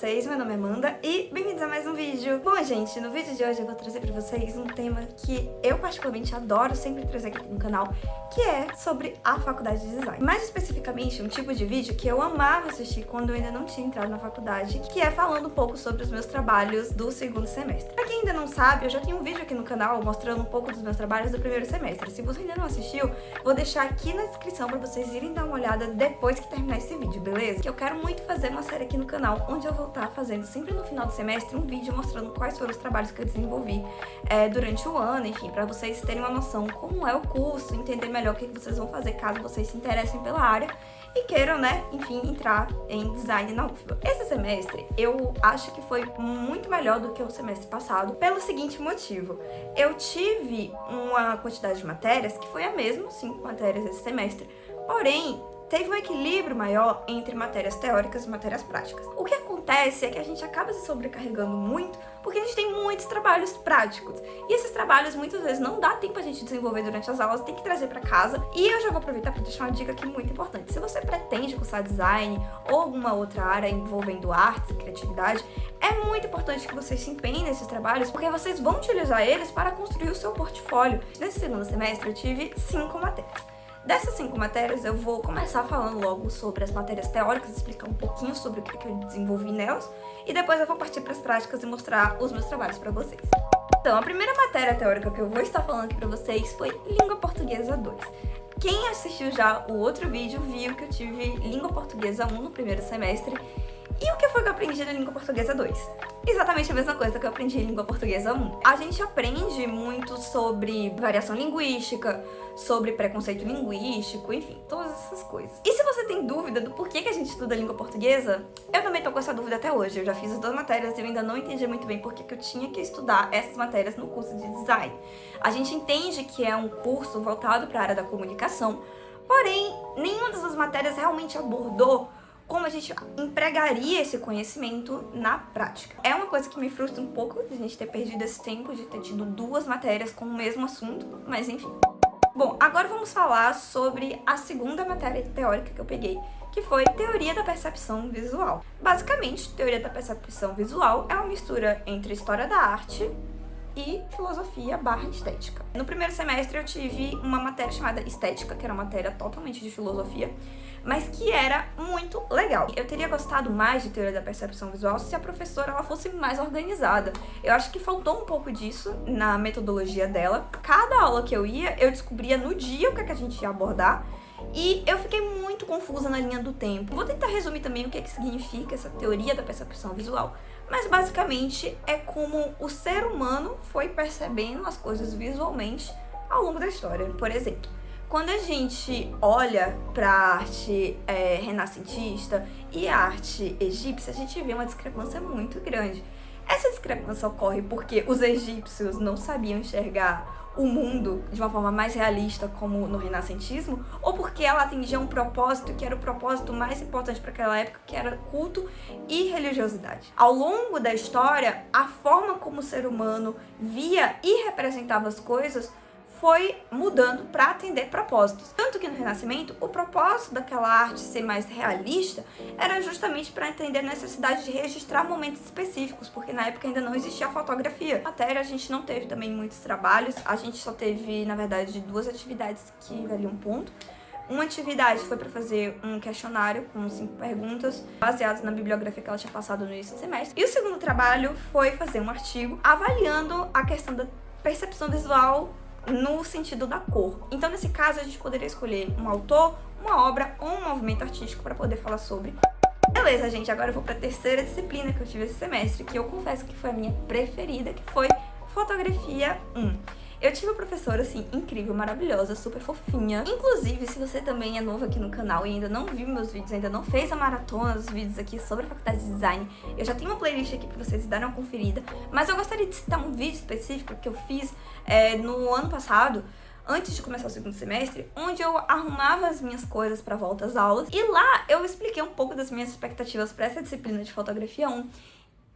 vocês? Meu nome é Amanda e bem-vindos a mais um vídeo. Bom, gente, no vídeo de hoje eu vou trazer pra vocês um tema que eu particularmente adoro sempre trazer aqui no canal, que é sobre a faculdade de design. Mais especificamente, um tipo de vídeo que eu amava assistir quando eu ainda não tinha entrado na faculdade, que é falando um pouco sobre os meus trabalhos do segundo semestre. Pra quem ainda não sabe, eu já tenho um vídeo aqui no canal mostrando um pouco dos meus trabalhos do primeiro semestre. Se você ainda não assistiu, vou deixar aqui na descrição pra vocês irem dar uma olhada depois que terminar esse vídeo, beleza? Que eu quero muito fazer uma série aqui no canal, onde eu vou estar fazendo sempre no final do semestre um vídeo mostrando quais foram os trabalhos que eu desenvolvi durante o ano, enfim, pra vocês terem uma noção como é o curso, entender melhor o que vocês vão fazer caso vocês se interessem pela área e queiram, né, enfim, entrar em design na UFBA. Esse semestre eu acho que foi muito melhor do que o semestre passado, pelo seguinte motivo: eu tive uma quantidade de matérias que foi a mesma, 5 matérias esse semestre, porém teve um equilíbrio maior entre matérias teóricas e matérias práticas. O que acontece é que a gente acaba se sobrecarregando muito porque a gente tem muitos trabalhos práticos. E esses trabalhos muitas vezes não dá tempo a gente desenvolver durante as aulas, tem que trazer para casa. E eu já vou aproveitar para deixar uma dica aqui muito importante. Se você pretende cursar design ou alguma outra área envolvendo artes e criatividade, é muito importante que vocês se empenhem nesses trabalhos, porque vocês vão utilizar eles para construir o seu portfólio. Nesse segundo semestre eu tive 5 matérias. Dessas 5 matérias, eu vou começar falando logo sobre as matérias teóricas, explicar um pouquinho sobre o que eu desenvolvi nelas, e depois eu vou partir para as práticas e mostrar os meus trabalhos para vocês. Então, a primeira matéria teórica que eu vou estar falando aqui para vocês foi Língua Portuguesa 2. Quem assistiu já o outro vídeo viu que eu tive Língua Portuguesa 1 no primeiro semestre. E o que foi que eu aprendi na Língua Portuguesa 2? Exatamente a mesma coisa que eu aprendi em Língua Portuguesa 1. A gente aprende muito sobre variação linguística, sobre preconceito linguístico, enfim, todas essas coisas. E se você tem dúvida do porquê que a gente estuda língua portuguesa, eu também tô com essa dúvida até hoje. Eu já fiz as 2 matérias e eu ainda não entendi muito bem por que eu tinha que estudar essas matérias no curso de design. A gente entende que é um curso voltado para a área da comunicação, porém, nenhuma dessas matérias realmente abordou como a gente empregaria esse conhecimento na prática. É uma coisa que me frustra um pouco de a gente ter perdido esse tempo, de ter tido 2 matérias com o mesmo assunto, mas enfim. Bom, agora vamos falar sobre a segunda matéria teórica que eu peguei, que foi Teoria da Percepção Visual. Basicamente, Teoria da Percepção Visual é uma mistura entre História da Arte e Filosofia / Estética. No primeiro semestre eu tive uma matéria chamada Estética, que era uma matéria totalmente de filosofia, mas que era muito legal. Eu teria gostado mais de Teoria da Percepção Visual se a professora ela fosse mais organizada. Eu acho que faltou um pouco disso na metodologia dela. Cada aula que eu ia, eu descobria no dia o que a gente ia abordar, e eu fiquei muito confusa na linha do tempo. Vou tentar resumir também o que significa essa Teoria da Percepção Visual, mas basicamente é como o ser humano foi percebendo as coisas visualmente ao longo da história. Por exemplo, quando a gente olha para a arte renascentista e a arte egípcia, a gente vê uma discrepância muito grande. Essa discrepância ocorre porque os egípcios não sabiam enxergar o mundo de uma forma mais realista, como no renascentismo, ou porque ela atendia um propósito que era o propósito mais importante para aquela época, que era culto e religiosidade. Ao longo da história, a forma como o ser humano via e representava as coisas foi mudando para atender propósitos. Tanto que no Renascimento, o propósito daquela arte ser mais realista era justamente para atender a necessidade de registrar momentos específicos, porque na época ainda não existia a fotografia. Na matéria a gente não teve também muitos trabalhos, a gente só teve, na verdade, 2 atividades que valiam ponto. Uma atividade foi para fazer um questionário com 5 perguntas, baseadas na bibliografia que ela tinha passado no início do semestre. E o segundo trabalho foi fazer um artigo avaliando a questão da percepção visual no sentido da cor. Então, nesse caso, a gente poderia escolher um autor, uma obra ou um movimento artístico para poder falar sobre. Beleza, gente, agora eu vou para a terceira disciplina que eu tive esse semestre, que eu confesso que foi a minha preferida, que foi Fotografia 1. Eu tive uma professora, assim, incrível, maravilhosa, super fofinha. Inclusive, se você também é novo aqui no canal e ainda não viu meus vídeos, ainda não fez a maratona dos vídeos aqui sobre a faculdade de design, eu já tenho uma playlist aqui pra vocês darem uma conferida. Mas eu gostaria de citar um vídeo específico que eu fiz no ano passado, antes de começar o segundo semestre, onde eu arrumava as minhas coisas pra volta às aulas. E lá eu expliquei um pouco das minhas expectativas pra essa disciplina de Fotografia 1.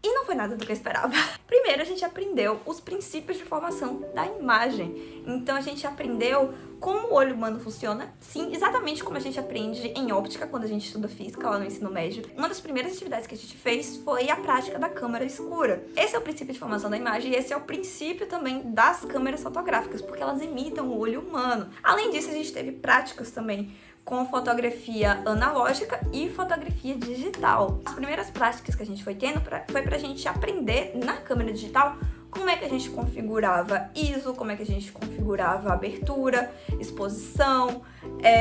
E não foi nada do que eu esperava. Primeiro, a gente aprendeu os princípios de formação da imagem. Então, a gente aprendeu como o olho humano funciona, sim, exatamente como a gente aprende em óptica quando a gente estuda física lá no ensino médio. Uma das primeiras atividades que a gente fez foi a prática da câmera escura. Esse é o princípio de formação da imagem e esse é o princípio também das câmeras fotográficas, porque elas imitam o olho humano. Além disso, a gente teve práticas também com fotografia analógica e fotografia digital. As primeiras práticas que a gente foi tendo foi pra gente aprender na câmera digital como é que a gente configurava ISO, como é que a gente configurava abertura, exposição,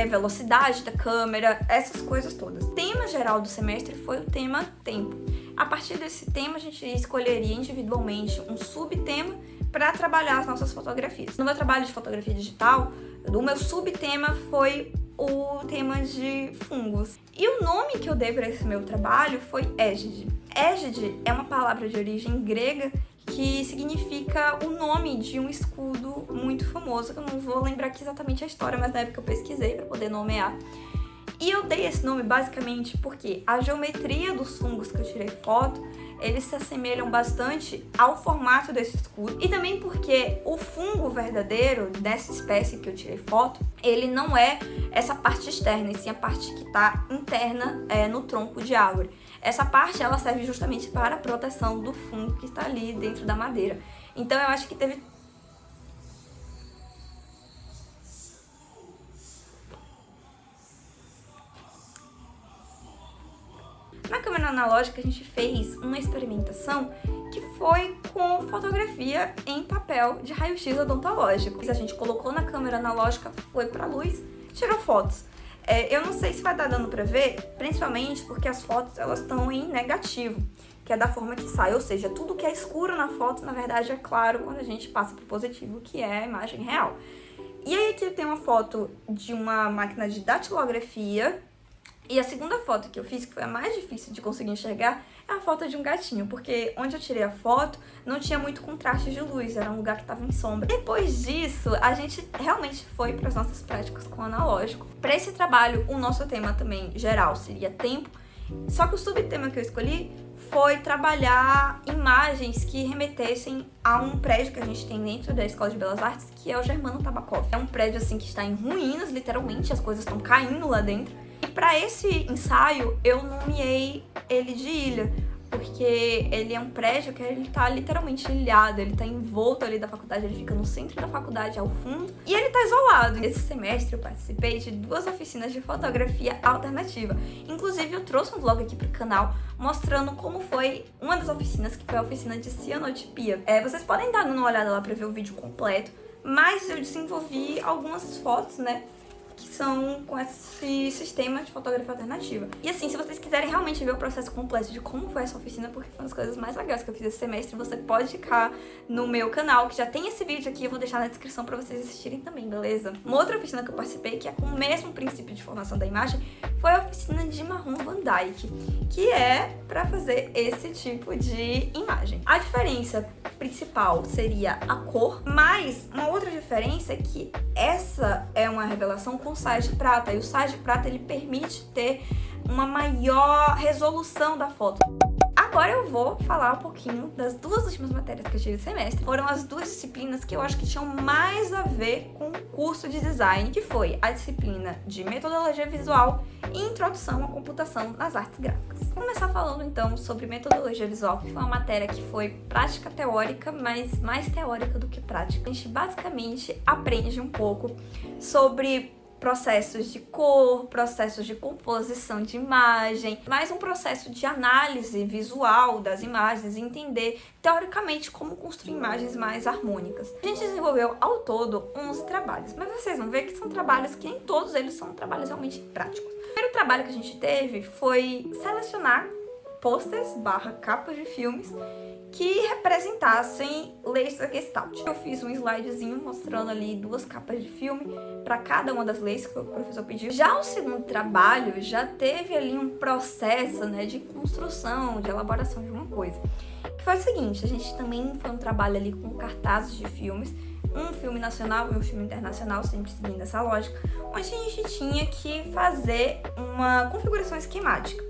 velocidade da câmera, essas coisas todas. O tema geral do semestre foi o tema tempo. A partir desse tema, a gente escolheria individualmente um subtema para trabalhar as nossas fotografias. No meu trabalho de fotografia digital, o meu subtema foi o tema de fungos. E o nome que eu dei para esse meu trabalho foi égide. Égide é uma palavra de origem grega que significa o nome de um escudo muito famoso, que eu não vou lembrar aqui exatamente a história, mas na época eu pesquisei para poder nomear. E eu dei esse nome basicamente porque a geometria dos fungos que eu tirei foto, eles se assemelham bastante ao formato desse escudo. E também porque o fungo verdadeiro dessa espécie que eu tirei foto, ele não é essa parte externa, e sim a parte que está interna no tronco de árvore. Essa parte, ela serve justamente para a proteção do fungo que está ali dentro da madeira. Então eu acho que teve... Na câmera analógica, a gente fez uma experimentação que foi com fotografia em papel de raio-x odontológico. A gente colocou na câmera analógica, foi pra luz, tirou fotos. Eu não sei se vai dar dando pra ver, principalmente porque as fotos elas estão em negativo, que é da forma que sai, ou seja, tudo que é escuro na foto, na verdade, é claro quando a gente passa pro positivo, que é a imagem real. E aí aqui tem uma foto de uma máquina de datilografia. E a segunda foto que eu fiz, que foi a mais difícil de conseguir enxergar, é a foto de um gatinho, porque onde eu tirei a foto não tinha muito contraste de luz, era um lugar que estava em sombra. Depois disso, a gente realmente foi para as nossas práticas com o analógico. Para esse trabalho, o nosso tema também geral seria tempo, só que o subtema que eu escolhi foi trabalhar imagens que remetessem a um prédio que a gente tem dentro da Escola de Belas Artes, que é o Germano Tabakov. É um prédio assim que está em ruínas, literalmente, as coisas estão caindo lá dentro. E para esse ensaio, eu nomeei ele de ilha, porque ele é um prédio que ele tá literalmente ilhado, ele tá envolto ali da faculdade, ele fica no centro da faculdade, ao fundo, e ele tá isolado. Esse semestre eu participei de 2 oficinas de fotografia alternativa. Inclusive, eu trouxe um vlog aqui pro canal mostrando como foi uma das oficinas, que foi a oficina de cianotipia. Vocês podem dar uma olhada lá pra ver o vídeo completo, mas eu desenvolvi algumas fotos, né, que são com esse sistema de fotografia alternativa. E assim, se vocês quiserem realmente ver o processo completo de como foi essa oficina, porque foi uma das coisas mais legais que eu fiz esse semestre, você pode ficar no meu canal, que já tem esse vídeo aqui, eu vou deixar na descrição pra vocês assistirem também, beleza? Uma outra oficina que eu participei, que é com o mesmo princípio de formação da imagem, foi a oficina de marrom Van Dyke, que é pra fazer esse tipo de imagem. A diferença principal seria a cor, mas uma outra diferença é que essa é uma revelação com sais de prata, e o sais de prata ele permite ter uma maior resolução da foto. Agora eu vou falar um pouquinho das 2 últimas matérias que eu tive esse semestre. Foram as 2 disciplinas que eu acho que tinham mais a ver com o curso de design, que foi a disciplina de metodologia visual e introdução à computação nas artes gráficas. Vou começar falando então sobre metodologia visual, que foi uma matéria que foi prática teórica, mas mais teórica do que prática. A gente basicamente aprende um pouco sobre processos de cor, processos de composição de imagem, mais um processo de análise visual das imagens e entender teoricamente como construir imagens mais harmônicas. A gente desenvolveu ao todo 11 trabalhos, mas vocês vão ver que são trabalhos que nem todos eles são trabalhos realmente práticos. O primeiro trabalho que a gente teve foi selecionar posters / capas de filmes que representassem leis da Gestalt. Eu fiz um slidezinho mostrando ali 2 capas de filme para cada uma das leis que o professor pediu. Já o segundo trabalho já teve ali um processo, né, de construção, de elaboração de uma coisa. Que foi o seguinte, a gente também foi um trabalho ali com cartazes de filmes, um filme nacional e um filme internacional, sempre seguindo essa lógica, onde a gente tinha que fazer uma configuração esquemática.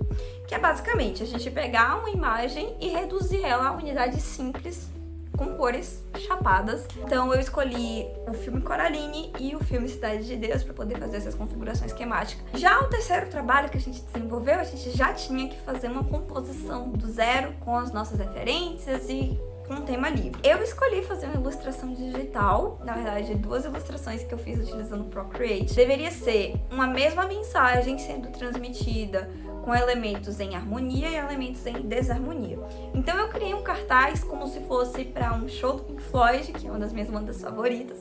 que é basicamente a gente pegar uma imagem e reduzir ela a unidades simples com cores chapadas. Então eu escolhi o filme Coraline e o filme Cidade de Deus para poder fazer essas configurações esquemáticas. Já o terceiro trabalho que a gente desenvolveu, a gente já tinha que fazer uma composição do zero com as nossas referências e com um tema livre. Eu escolhi fazer uma ilustração digital, na verdade 2 ilustrações que eu fiz utilizando o Procreate. Deveria ser uma mesma mensagem sendo transmitida com elementos em harmonia e elementos em desarmonia. Então eu criei um cartaz como se fosse para um show do Pink Floyd, que é uma das minhas bandas favoritas.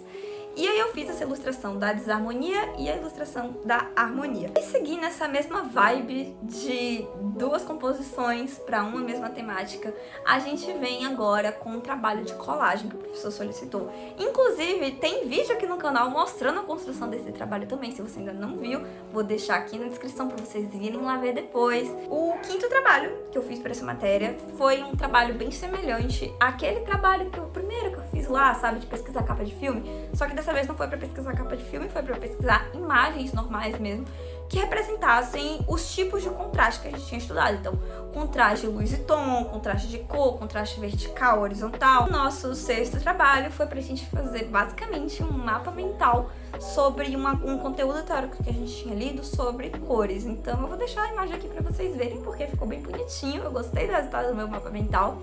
E aí eu fiz essa ilustração da desarmonia e a ilustração da harmonia. E segui nessa mesma vibe de 2 composições para uma mesma temática, a gente vem agora com um trabalho de colagem que o professor solicitou. Inclusive, tem vídeo aqui no canal mostrando a construção desse trabalho também. Se você ainda não viu, vou deixar aqui na descrição para vocês irem lá ver depois. O 5º trabalho que eu fiz para essa matéria foi um trabalho bem semelhante àquele trabalho que o primeiro que eu fiz lá, sabe, de pesquisar capa de filme, só que dessa vez não foi para pesquisar capa de filme, foi para pesquisar imagens normais mesmo, que representassem os tipos de contraste que a gente tinha estudado. Então, contraste luz e tom, contraste de cor, contraste vertical, horizontal. O nosso 6º trabalho foi pra gente fazer basicamente um mapa mental sobre um conteúdo teórico que a gente tinha lido sobre cores. Então eu vou deixar a imagem aqui pra vocês verem, porque ficou bem bonitinho. Eu gostei do resultado do meu mapa mental.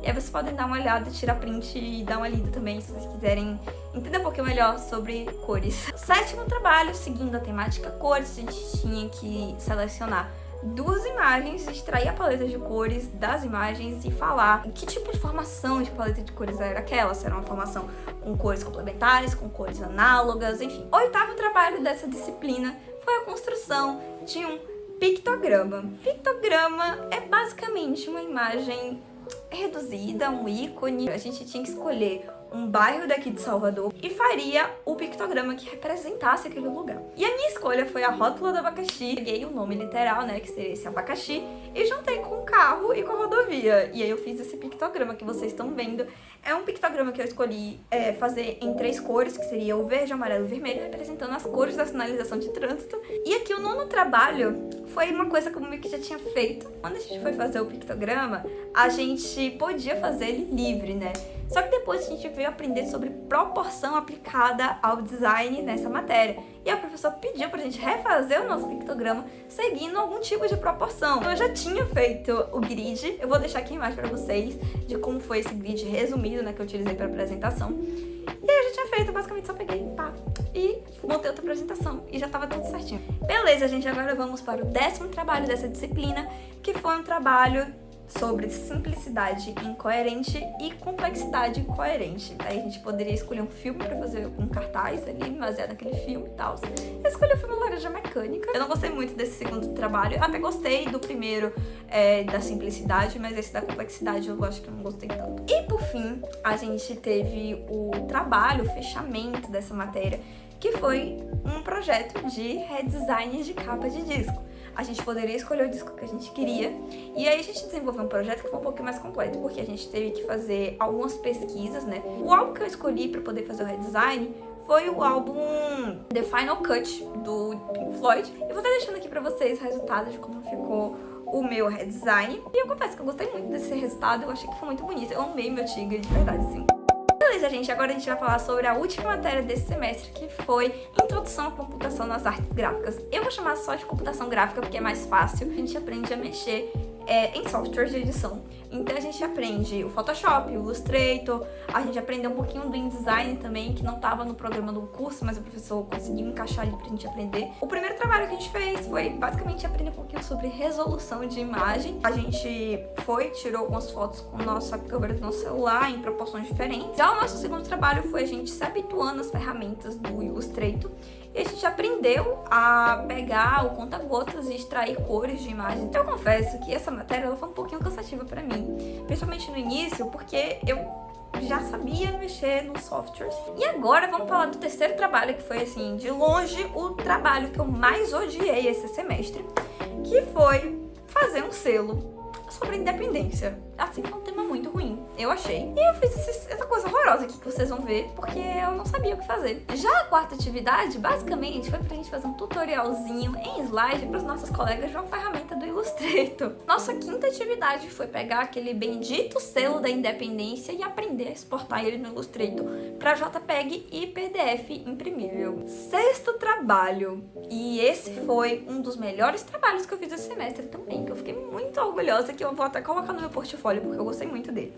E aí vocês podem dar uma olhada, tirar print e dar uma lida também, se vocês quiserem entender um pouquinho melhor sobre cores. O 7º trabalho, seguindo a temática cores, a gente tinha que selecionar 2 imagens, extrair a paleta de cores das imagens e falar que tipo de formação de paleta de cores era aquela, se era uma formação com cores complementares, com cores análogas, enfim. O 8º trabalho dessa disciplina foi a construção de um pictograma. Pictograma é basicamente uma imagem reduzida, um ícone. A gente tinha que escolher um bairro daqui de Salvador e faria o pictograma que representasse aquele lugar. E a minha escolha foi a rótula do abacaxi. Peguei o nome literal, né, que seria esse abacaxi, e juntei com o carro e com a rodovia. E aí eu fiz esse pictograma que vocês estão vendo. É um pictograma que eu escolhi fazer em 3 cores, que seria o verde, amarelo e vermelho, representando as cores da sinalização de trânsito. E aqui o 9º trabalho foi uma coisa que eu meio que já tinha feito. Quando a gente foi fazer o pictograma, a gente podia fazer ele livre, né? Só que depois a gente veio aprender sobre proporção aplicada ao design nessa matéria. E a professora pediu pra gente refazer o nosso pictograma seguindo algum tipo de proporção. Então eu já tinha feito o grid, eu vou deixar aqui embaixo pra vocês de como foi esse grid resumido, né, que eu utilizei pra apresentação. E aí eu já tinha feito, basicamente só peguei, pá, e montei outra apresentação e já tava tudo certinho. Beleza, gente, agora vamos para o 10º trabalho dessa disciplina, que foi um trabalho sobre simplicidade incoerente e complexidade coerente. Aí a gente poderia escolher um filme pra fazer um cartaz ali, baseado naquele filme e tal. Eu escolhi o filme Laranja Mecânica. Eu não gostei muito desse 2º trabalho. Eu até gostei do primeiro, da simplicidade, mas esse da complexidade eu acho que eu não gostei tanto. E por fim, a gente teve o trabalho, o fechamento dessa matéria, que foi um projeto de redesign de capa de disco. A gente poderia escolher o disco que a gente queria, e aí a gente desenvolveu um projeto que foi um pouquinho mais completo, porque a gente teve que fazer algumas pesquisas, né? O álbum que eu escolhi para poder fazer o redesign foi o álbum The Final Cut, do Pink Floyd. Eu vou estar deixando aqui para vocês o resultado de como ficou o meu redesign, e eu confesso que eu gostei muito desse resultado, eu achei que foi muito bonito, eu amei meu tigre, de verdade, sim. Beleza, gente, agora a gente vai falar sobre a última matéria desse semestre, que foi Introdução à Computação nas Artes Gráficas. Eu vou chamar só de computação gráfica porque é mais fácil. A gente aprende a mexer em softwares de edição. Então a gente aprende o Photoshop, o Illustrator, a gente aprende um pouquinho do InDesign também, que não estava no programa do curso, mas o professor conseguiu encaixar ali pra gente aprender. O primeiro trabalho que a gente fez foi basicamente aprender um pouquinho sobre resolução de imagem. A gente tirou algumas fotos com nossa câmera do nosso celular em proporções diferentes. Já o nosso 2º trabalho foi a gente se habituando às ferramentas do Illustrator. E a gente aprendeu a pegar o conta-gotas e extrair cores de imagem. Então eu confesso que essa matéria ela foi um pouquinho cansativa pra mim, principalmente no início, porque eu já sabia mexer nos softwares. E agora vamos falar do 3º trabalho, que foi, assim, de longe o trabalho que eu mais odiei esse semestre, que foi fazer um selo sobre independência. Assim, foi um tema muito ruim. eu achei. E eu fiz essa coisa horrorosa aqui que vocês vão ver, porque eu não sabia o que fazer. Já a quarta atividade, basicamente, foi pra gente fazer um tutorialzinho em slide para os nossos colegas de uma ferramenta do Illustrator. Nossa quinta atividade foi pegar aquele bendito selo da independência e aprender a exportar ele no Illustrator para JPEG e PDF imprimível. Sexto trabalho, e esse foi um dos melhores trabalhos que eu fiz esse semestre também, que eu fiquei muito orgulhosa, que eu vou até colocar no meu portfólio porque eu gostei muito dele.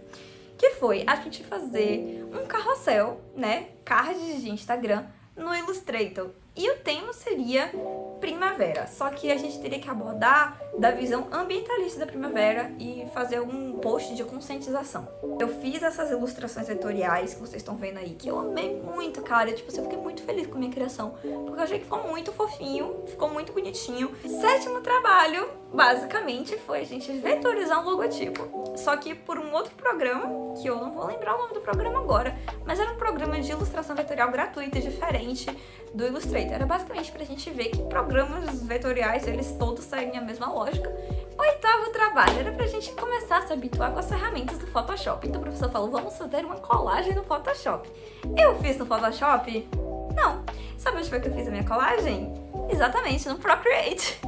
Que foi a gente fazer um carrossel, né, cards de Instagram no Illustrator. E o tema seria primavera, só que a gente teria que abordar da visão ambientalista da primavera e fazer um post de conscientização. Eu fiz essas ilustrações vetoriais que vocês estão vendo aí, que eu amei muito, cara. Tipo, eu fiquei muito feliz com a minha criação, porque eu achei que ficou muito fofinho, ficou muito bonitinho. Sétimo trabalho, basicamente, foi a gente vetorizar um logotipo, só que por um outro programa, que eu não vou lembrar o nome do programa agora, mas era um programa de ilustração vetorial gratuito e diferente do Illustrator. Era basicamente pra gente ver que programas vetoriais, eles todos seguem a mesma lógica. Oitavo trabalho era pra gente começar a se habituar com as ferramentas do Photoshop. Então o professor falou, vamos fazer uma colagem no Photoshop. Eu fiz no Photoshop? Não. Sabe onde foi que eu fiz a minha colagem? Exatamente, no Procreate.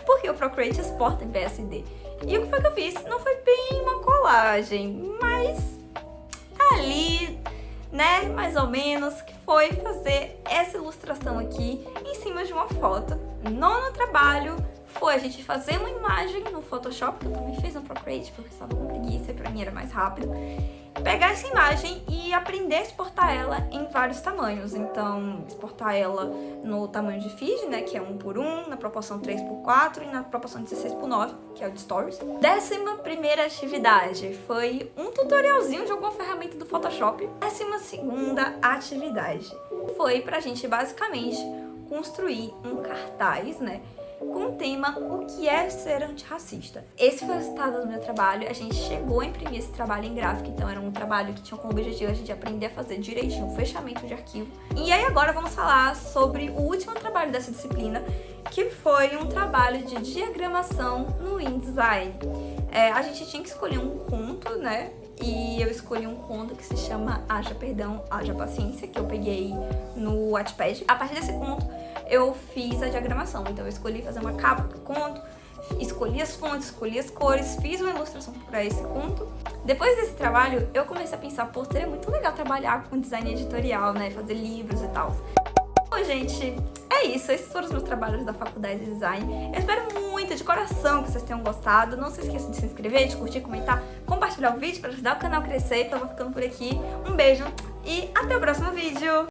Porque o Procreate exporta em PSD. E o que foi que eu fiz? Não foi bem uma colagem, mas ali, né, mais ou menos, que foi fazer essa ilustração aqui em cima de uma foto. Nono trabalho foi a gente fazer uma imagem no Photoshop, que eu também fiz no Procreate, porque eu estava com preguiça e pra mim era mais rápido. Pegar essa imagem e aprender a exportar ela em vários tamanhos. Então, exportar ela no tamanho de feed, né, que é 1:1, na proporção 3:4 e na proporção 16:9, que é o de Stories. 11ª atividade foi um tutorialzinho de alguma ferramenta do Photoshop. 12ª atividade foi pra gente basicamente construir um cartaz, né, com o tema o que é ser antirracista. Esse foi o resultado do meu trabalho. A gente chegou a imprimir esse trabalho em gráfico, então era um trabalho que tinha como objetivo a gente aprender a fazer direitinho o fechamento de arquivo. E aí agora vamos falar sobre o último trabalho dessa disciplina, que foi um trabalho de diagramação no InDesign. A gente tinha que escolher um conto, né? E eu escolhi um conto que se chama Haja Perdão, Haja Paciência, que eu peguei no Wattpad. A partir desse conto, eu fiz a diagramação. Então, eu escolhi fazer uma capa pro conto, escolhi as fontes, escolhi as cores, fiz uma ilustração para esse conto. Depois desse trabalho, eu comecei a pensar, pô, seria muito legal trabalhar com design editorial, né? Fazer livros e tal. Bom, gente, é isso. Esses foram os meus trabalhos da faculdade de design. Eu espero muito, de coração, que vocês tenham gostado. Não se esqueçam de se inscrever, de curtir, comentar, compartilhar o vídeo para ajudar o canal a crescer. Então, eu vou ficando por aqui. Um beijo e até o próximo vídeo!